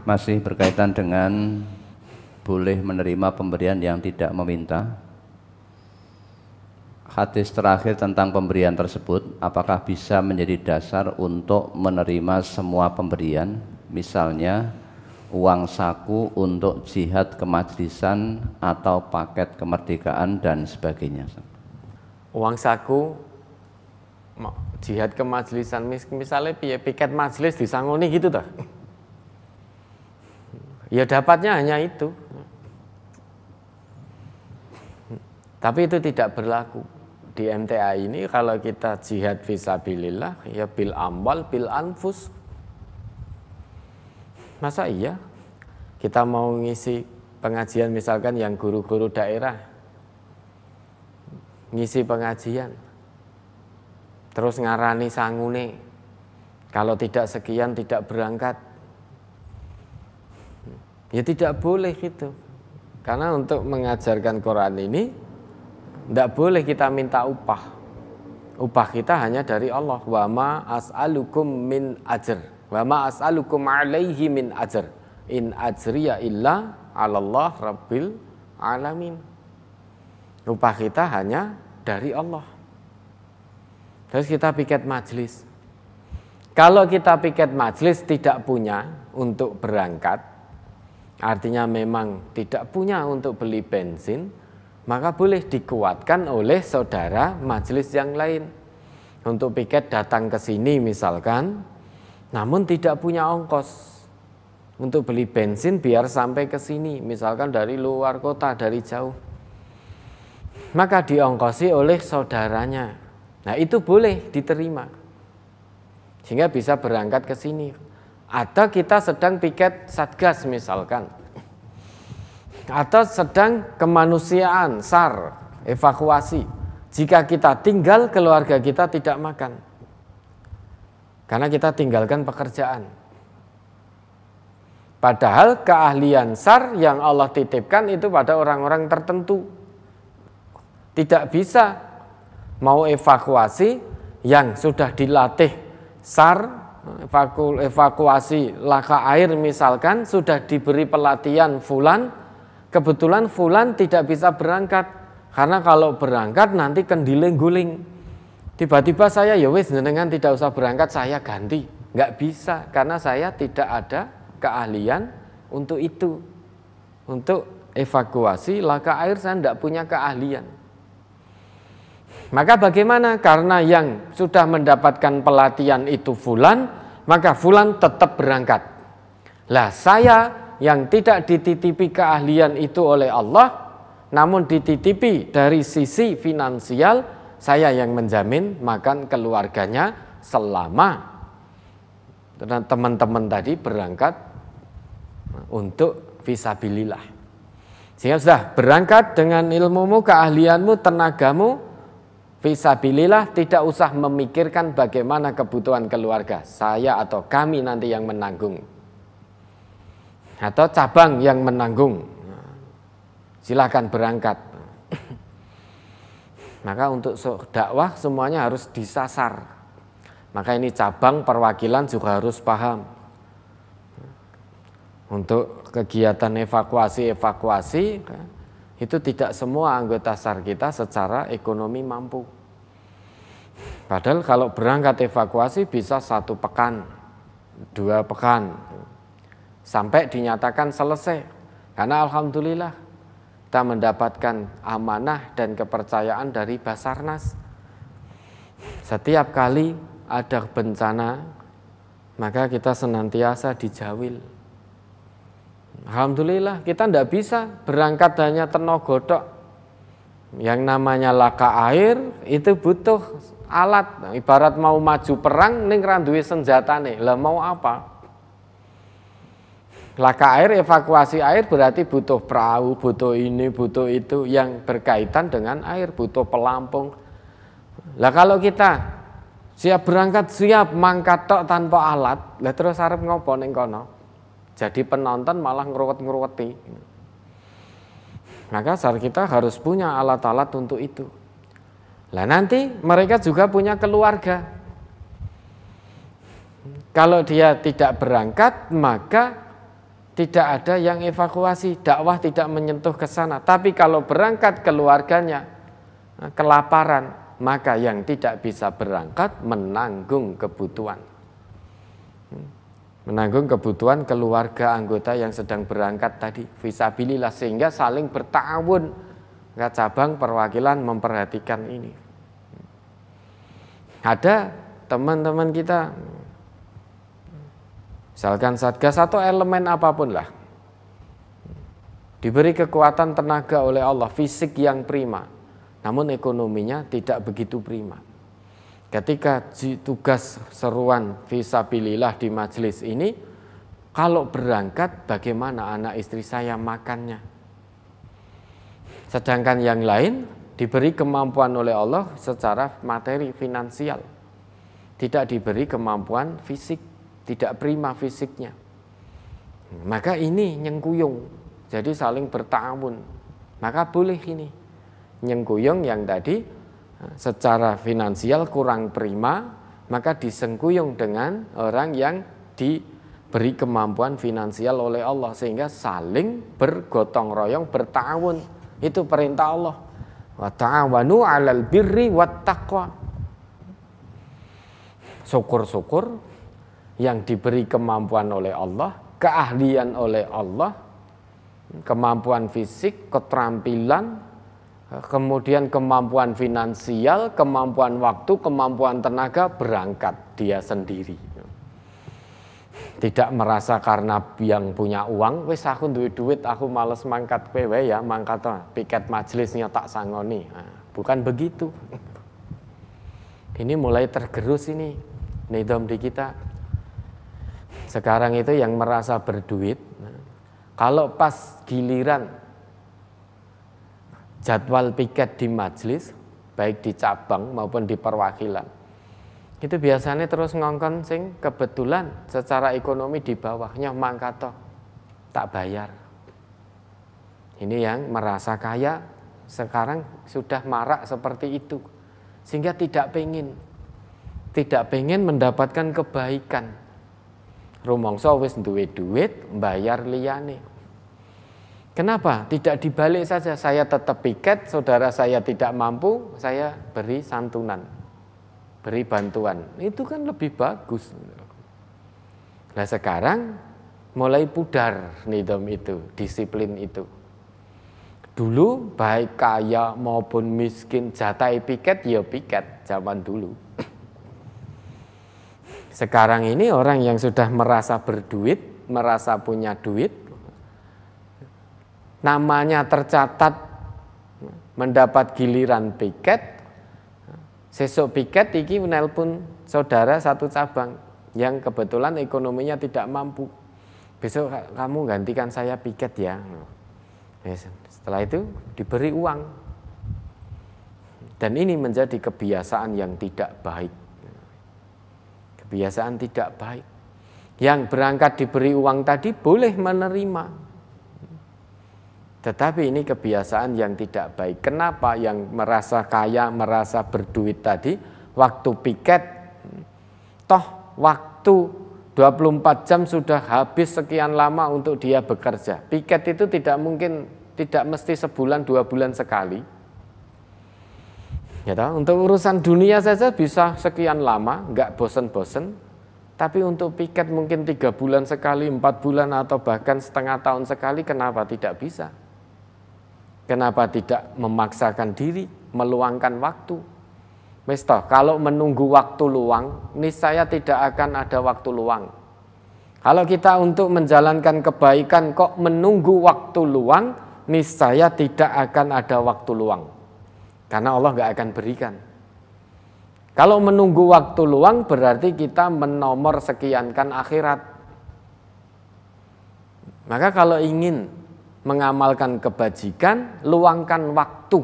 Masih berkaitan dengan boleh menerima pemberian yang tidak meminta. Hadis terakhir tentang pemberian tersebut, apakah bisa menjadi dasar untuk menerima semua pemberian? Misalnya uang saku untuk jihad kemajlisan atau paket kemerdekaan dan sebagainya. Uang saku jihad kemajlisan, misalnya piket majelis disangoni gitu toh. Ya dapatnya hanya itu. Tapi itu tidak berlaku. Di MTA ini kalau kita jihad fisabilillah ya bil amwal bil anfus. Masa iya kita mau ngisi pengajian misalkan yang guru-guru daerah ngisi pengajian terus ngarani sangune kalau tidak sekian tidak berangkat. Ya tidak boleh gitu. Karena untuk mengajarkan Quran ini tidak boleh kita minta upah. Upah kita hanya dari Allah. Wa ma as'alukum min ajr. Wa ma as'alukum alaihi min ajr. In ajriya illa 'alallah rabbil alamin. Upah kita hanya dari Allah. Terus kita piket majelis. Kalau kita piket majelis tidak punya untuk berangkat, artinya memang tidak punya untuk beli bensin, maka boleh dikuatkan oleh saudara majelis yang lain. Untuk piket datang ke sini misalkan, namun tidak punya ongkos untuk beli bensin biar sampai ke sini, misalkan dari luar kota, dari jauh. Maka diongkosi oleh saudaranya. Nah itu boleh diterima. Sehingga bisa berangkat ke sini. Atau kita sedang piket satgas misalkan, atau sedang kemanusiaan, SAR, evakuasi. Jika kita tinggal, keluarga kita tidak makan karena kita tinggalkan pekerjaan. Padahal keahlian SAR yang Allah titipkan itu pada orang-orang tertentu. Tidak bisa mau evakuasi yang sudah dilatih SAR, evakuasi laka air misalkan sudah diberi pelatihan fulan, kebetulan fulan tidak bisa berangkat karena kalau berangkat nanti kendiling guling. Tiba-tiba saya ya wis jenengan tidak usah berangkat, saya ganti. Nggak bisa karena saya tidak ada keahlian untuk itu. Untuk evakuasi laka air saya tidak punya keahlian. Maka bagaimana? Karena yang sudah mendapatkan pelatihan itu fulan, maka fulan tetap berangkat. Lah saya yang tidak dititipi keahlian itu oleh Allah, namun dititipi dari sisi finansial, saya yang menjamin makan keluarganya selama teman-teman tadi berangkat untuk fisabilillah. Sehingga sudah berangkat dengan ilmumu, keahlianmu, tenagamu, fisabilillah, tidak usah memikirkan bagaimana kebutuhan keluarga, saya atau kami nanti yang menanggung, atau cabang yang menanggung. Silakan berangkat. Maka untuk dakwah semuanya harus disasar. Maka ini cabang perwakilan juga harus paham. Untuk kegiatan evakuasi itu tidak semua anggota SAR kita secara ekonomi mampu. Padahal kalau berangkat evakuasi bisa 1 pekan, 2 pekan, sampai dinyatakan selesai. Karena alhamdulillah kita mendapatkan amanah dan kepercayaan dari Basarnas. Setiap kali ada bencana, maka kita senantiasa dijawil. Alhamdulillah kita tidak bisa berangkat hanya tenaga tok. Yang namanya laka air itu butuh alat. Nah, ibarat mau maju perang ning ra duwe senjatane. Lah mau apa? Laka air, evakuasi air berarti butuh perahu, butuh ini, butuh itu yang berkaitan dengan air, butuh pelampung. Lah kalau kita siap berangkat, siap mangkat tok tanpa alat, lah terus arep ngopo ning kono? Jadi penonton malah ngeruwet-ngeruweti. Maka SAR kita harus punya alat-alat untuk itu. Lah nanti mereka juga punya keluarga. Kalau dia tidak berangkat, maka tidak ada yang evakuasi, dakwah tidak menyentuh ke sana. Tapi kalau berangkat keluarganya kelaparan, maka yang tidak bisa berangkat menanggung kebutuhan. Menanggung kebutuhan keluarga anggota yang sedang berangkat tadi, fisabilillah, sehingga saling bertawun. Cabang perwakilan memperhatikan ini. Ada teman-teman kita, misalkan satgas atau elemen apapun lah, diberi kekuatan tenaga oleh Allah, fisik yang prima, namun ekonominya tidak begitu prima. Ketika tugas seruan fisabilillah di majelis ini, kalau berangkat bagaimana anak istri saya makannya? Sedangkan yang lain diberi kemampuan oleh Allah secara materi finansial, tidak diberi kemampuan fisik, tidak prima fisiknya. Maka ini nyengkuyung, jadi saling bertawun. Maka boleh ini nyengkuyung yang tadi secara finansial kurang prima, maka disengkuyung dengan orang yang diberi kemampuan finansial oleh Allah, sehingga saling bergotong royong, bertawun. Itu perintah Allah. Wa ta'awanu 'alal birri wat taqwa. Syukur-syukur yang diberi kemampuan oleh Allah, keahlian oleh Allah, kemampuan fisik, keterampilan, kemudian kemampuan finansial, kemampuan waktu, kemampuan tenaga, berangkat dia sendiri. Tidak merasa karena yang punya uang, wis aku duwe duit, aku males mangkat kowe ya, mangkat piket majelisnya tak sangoni. Bukan begitu. Ini mulai tergerus ini nidom di kita. Sekarang itu yang merasa berduit, kalau pas giliran jadwal piket di majelis, baik di cabang maupun di perwakilan, itu biasanya terus ngongkon sing kebetulan secara ekonomi di bawahnya, mangkato tak bayar. Ini yang merasa kaya sekarang sudah marak seperti itu, sehingga tidak pengen mendapatkan kebaikan. Rumangsa wis duwe duit, bayar liyane. Kenapa? Tidak dibalik saja, saya tetap piket, saudara saya tidak mampu, saya beri santunan, beri bantuan, itu kan lebih bagus. Nah sekarang mulai pudar nidom itu, disiplin itu. Dulu baik kaya maupun miskin, jatai piket ya piket zaman dulu. Sekarang ini orang yang sudah merasa berduit, merasa punya duit, namanya tercatat mendapat giliran piket, sesuk piket iki menelpon saudara satu cabang yang kebetulan ekonominya tidak mampu. Besok kamu gantikan saya piket ya. Setelah itu diberi uang. Dan ini menjadi kebiasaan yang tidak baik. Kebiasaan tidak baik. Yang berangkat diberi uang tadi boleh menerima. Tetapi ini kebiasaan yang tidak baik. Kenapa? Yang merasa kaya, merasa berduit tadi, waktu piket, toh waktu 24 jam sudah habis sekian lama untuk dia bekerja. Piket itu tidak mungkin, tidak mesti sebulan, 2 bulan sekali. Ya toh, untuk urusan dunia saja bisa sekian lama, enggak bosen-bosen. Tapi untuk piket mungkin 3 bulan sekali, 4 bulan atau bahkan setengah tahun sekali, kenapa tidak bisa? Kenapa tidak memaksakan diri, meluangkan waktu? Wis toh, kalau menunggu waktu luang, niscaya tidak akan ada waktu luang. Kalau kita untuk menjalankan kebaikan kok menunggu waktu luang, niscaya tidak akan ada waktu luang. Karena Allah nggak akan berikan. Kalau menunggu waktu luang berarti kita menomor sekiankan akhirat. Maka kalau ingin mengamalkan kebajikan, luangkan waktu.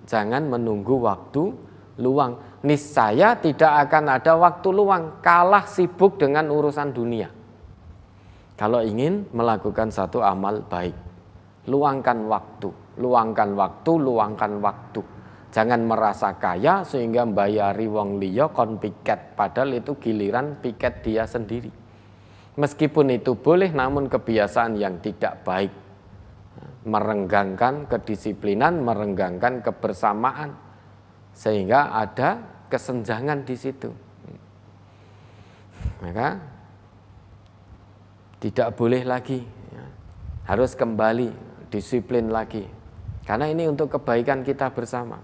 Jangan menunggu waktu luang. Niscaya tidak akan ada waktu luang, kalah sibuk dengan urusan dunia. Kalau ingin melakukan satu amal baik, luangkan waktu, luangkan waktu, luangkan waktu. Jangan merasa kaya sehingga membayari wong liya kon piket, padahal itu giliran piket dia sendiri. Meskipun itu boleh, namun kebiasaan yang tidak baik, merenggangkan kedisiplinan, merenggangkan kebersamaan, sehingga ada kesenjangan di situ. Maka tidak boleh lagi, harus kembali disiplin lagi, karena ini untuk kebaikan kita bersama.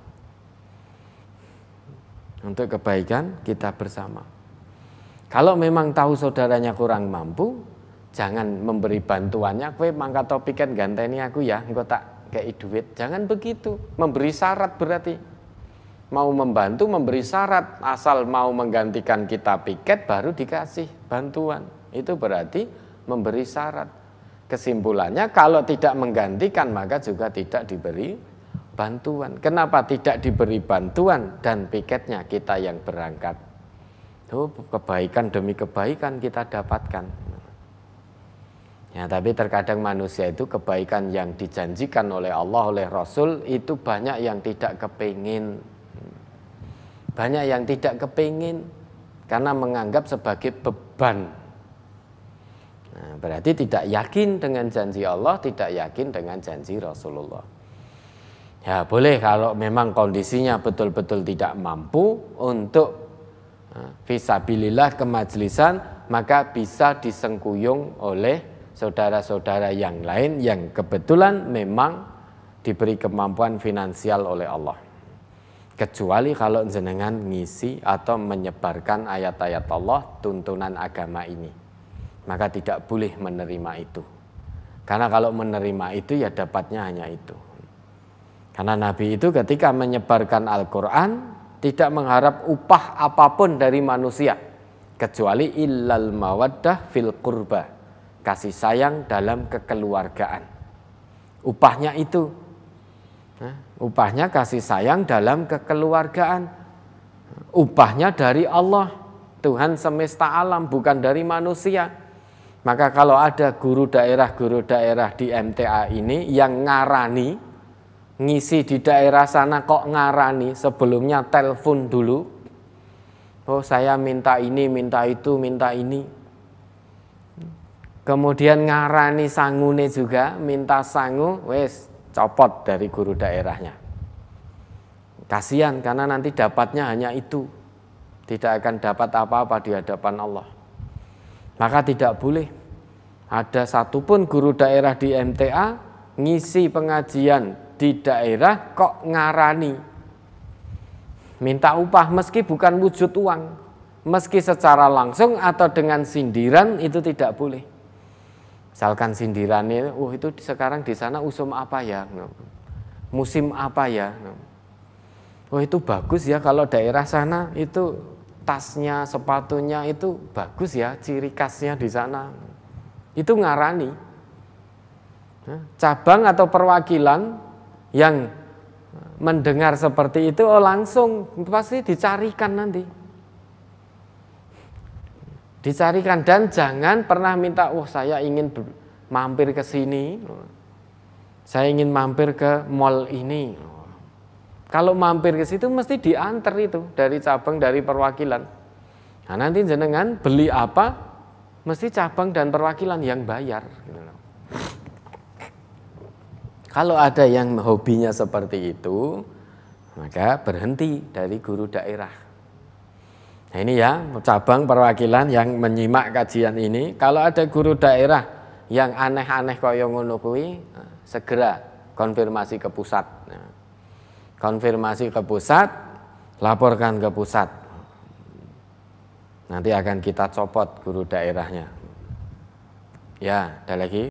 Untuk kebaikan kita bersama. Kalau memang tahu saudaranya kurang mampu, jangan memberi bantuannya, kowe mangkat topikan ganteni aku ya, engko tak kei duit. Jangan begitu, memberi syarat berarti. Mau membantu memberi syarat, asal mau menggantikan kita piket baru dikasih bantuan. Itu berarti memberi syarat. Kesimpulannya kalau tidak menggantikan maka juga tidak diberi bantuan. Kenapa tidak diberi bantuan dan piketnya kita yang berangkat? Kebaikan demi kebaikan kita dapatkan. Ya, tapi terkadang manusia itu kebaikan yang dijanjikan oleh Allah, oleh Rasul itu banyak yang tidak kepingin. Banyak yang tidak kepingin karena menganggap sebagai beban. Nah, berarti tidak yakin dengan janji Allah, tidak yakin dengan janji Rasulullah. Ya boleh kalau memang kondisinya betul-betul tidak mampu untuk fisabilillah kemajlisan, maka bisa disengkuyung oleh saudara-saudara yang lain yang kebetulan memang diberi kemampuan finansial oleh Allah. Kecuali kalau jenengan ngisi atau menyebarkan ayat-ayat Allah, tuntunan agama ini, maka tidak boleh menerima itu. Karena kalau menerima itu ya dapatnya hanya itu. Karena Nabi itu ketika menyebarkan Al-Quran tidak mengharap upah apapun dari manusia, kecuali illal mawaddah fil qurba, kasih sayang dalam kekeluargaan. Upahnya itu, upahnya kasih sayang dalam kekeluargaan. Upahnya dari Allah, Tuhan semesta alam, bukan dari manusia. Maka kalau ada guru daerah di MTA ini yang ngarani, ngisi di daerah sana kok ngarani, sebelumnya telepon dulu. Oh saya minta ini, minta itu, minta ini. Kemudian ngarani sangune juga, minta sangu, wes copot dari guru daerahnya. Kasihan karena nanti dapatnya hanya itu. Tidak akan dapat apa-apa di hadapan Allah. Maka tidak boleh ada satupun guru daerah di MTA ngisi pengajian di daerah kok ngarani minta upah, meski bukan wujud uang, meski secara langsung atau dengan sindiran, itu tidak boleh. Misalkan sindirannya, itu sekarang di sana usum apa ya, musim apa ya, itu bagus ya kalau daerah sana itu tasnya, sepatunya itu bagus ya, ciri khasnya di sana, itu ngarani. Cabang atau perwakilan yang mendengar seperti itu langsung pasti dicarikan nanti. Dicarikan, dan jangan pernah minta, saya ingin mampir ke sini, saya ingin mampir ke mall ini. Kalau mampir ke situ mesti diantar itu dari cabang, dari perwakilan. Nah, nanti jenengan beli apa mesti cabang dan perwakilan yang bayar. Kalau ada yang hobinya seperti itu, maka berhenti dari guru daerah. Nah ini ya, cabang perwakilan yang menyimak kajian ini, kalau ada guru daerah yang aneh-aneh kaya ngono kuwi, segera konfirmasi ke pusat. Konfirmasi ke pusat, laporkan ke pusat. Nanti akan kita copot guru daerahnya. Ya, ada lagi.